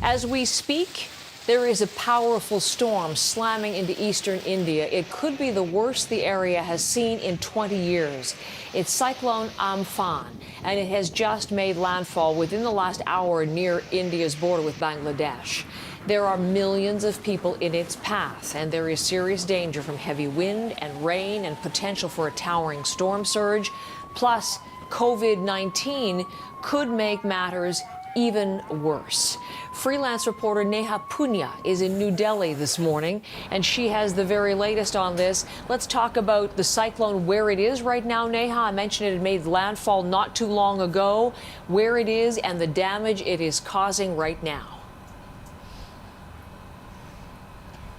As we speak, there is a powerful storm slamming into eastern India. It could be the worst the area has seen in 20 years. It's cyclone Amphan, and it has just made landfall within the last hour near India's border with Bangladesh. There are millions of people in its path, and there is serious danger from heavy wind and rain and potential for a towering storm surge. Plus, COVID-19 could make matters even worse. Freelance reporter Neha Punya is in New Delhi this morning, and she has the very latest on this. Let's talk about the cyclone, where it is right now, Neha. I mentioned it had made landfall not too long ago, where it is and the damage it is causing right now.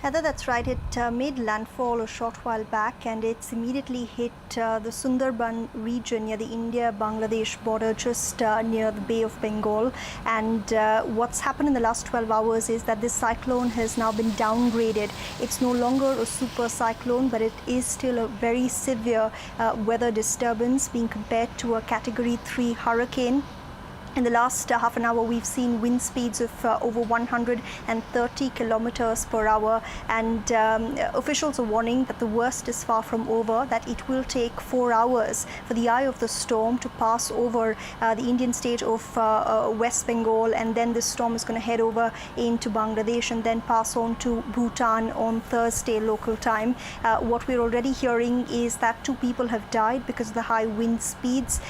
Heather, that's right. It made landfall a short while back, and it's immediately hit the Sundarban region near the India-Bangladesh border, just near the Bay of Bengal. And what's happened in the last 12 hours is that this cyclone has now been downgraded. It's no longer a super cyclone, but it is still a very severe weather disturbance, being compared to a Category 3 hurricane. In the last half an hour, we've seen wind speeds of over 130 kilometers per hour, and officials are warning that the worst is far from over, that it will take 4 hours for the eye of the storm to pass over the Indian state of West Bengal, and then this storm is going to head over into Bangladesh and then pass on to Bhutan on Thursday local time. What we're already hearing is that 2 people have died because of the high wind speeds.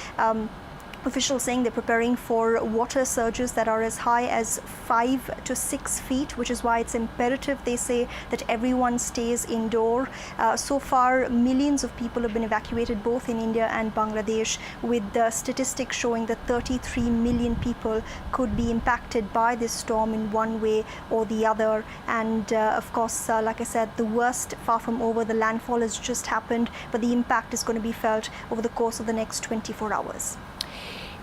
Officials saying they're preparing for water surges that are as high as 5 to 6 feet, which is why it's imperative, they say, that everyone stays indoor. So far, millions of people have been evacuated both in India and Bangladesh, with the statistics showing that 33 million people could be impacted by this storm in one way or the other. And of course, like I said, the worst far from over. The landfall has just happened, but the impact is going to be felt over the course of the next 24 hours.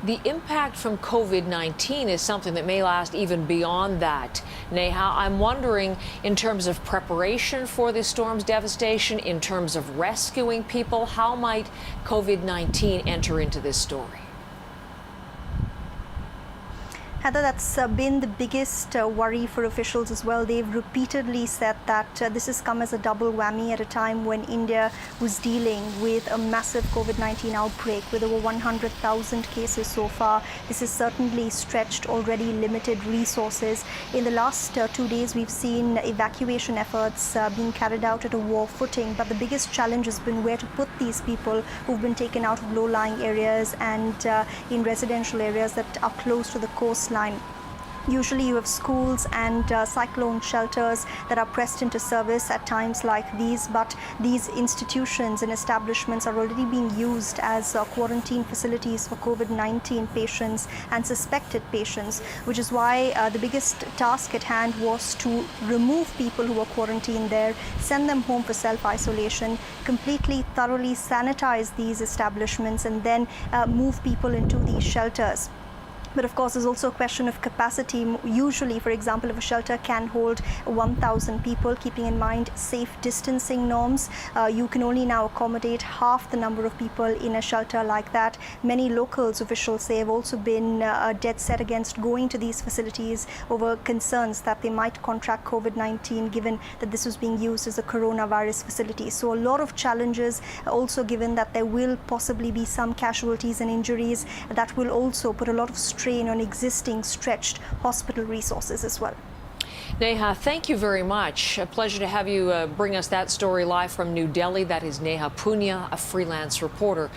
The impact from COVID-19 is something that may last even beyond that. Neha, I'm wondering, in terms of preparation for this storm's devastation, in terms of rescuing people, how might COVID-19 enter into this story? Heather, that's been the biggest worry for officials as well. They've repeatedly said that this has come as a double whammy at a time when India was dealing with a massive COVID-19 outbreak with over 100,000 cases so far. This has certainly stretched already limited resources. In the last 2 days, we've seen evacuation efforts being carried out at a war footing, but the biggest challenge has been where to put these people who've been taken out of low-lying areas and in residential areas that are close to the coastline. Usually you have schools and cyclone shelters that are pressed into service at times like these, but these institutions and establishments are already being used as quarantine facilities for COVID-19 patients and suspected patients, which is why the biggest task at hand was to remove people who were quarantined there, send them home for self-isolation, completely thoroughly sanitize these establishments, and then move people into these shelters. But of course, there's also a question of capacity. Usually, for example, if a shelter can hold 1,000 people, keeping in mind safe distancing norms, you can only now accommodate half the number of people in a shelter like that. Many locals, officials say, have also been dead set against going to these facilities over concerns that they might contract COVID-19, given that this was being used as a coronavirus facility. So a lot of challenges, also given that there will possibly be some casualties and injuries, that will also put a lot of strain on existing stretched hospital resources as well. Neha, thank you very much. A pleasure to have you bring us that story live from New Delhi. That is Neha Punya, a freelance reporter.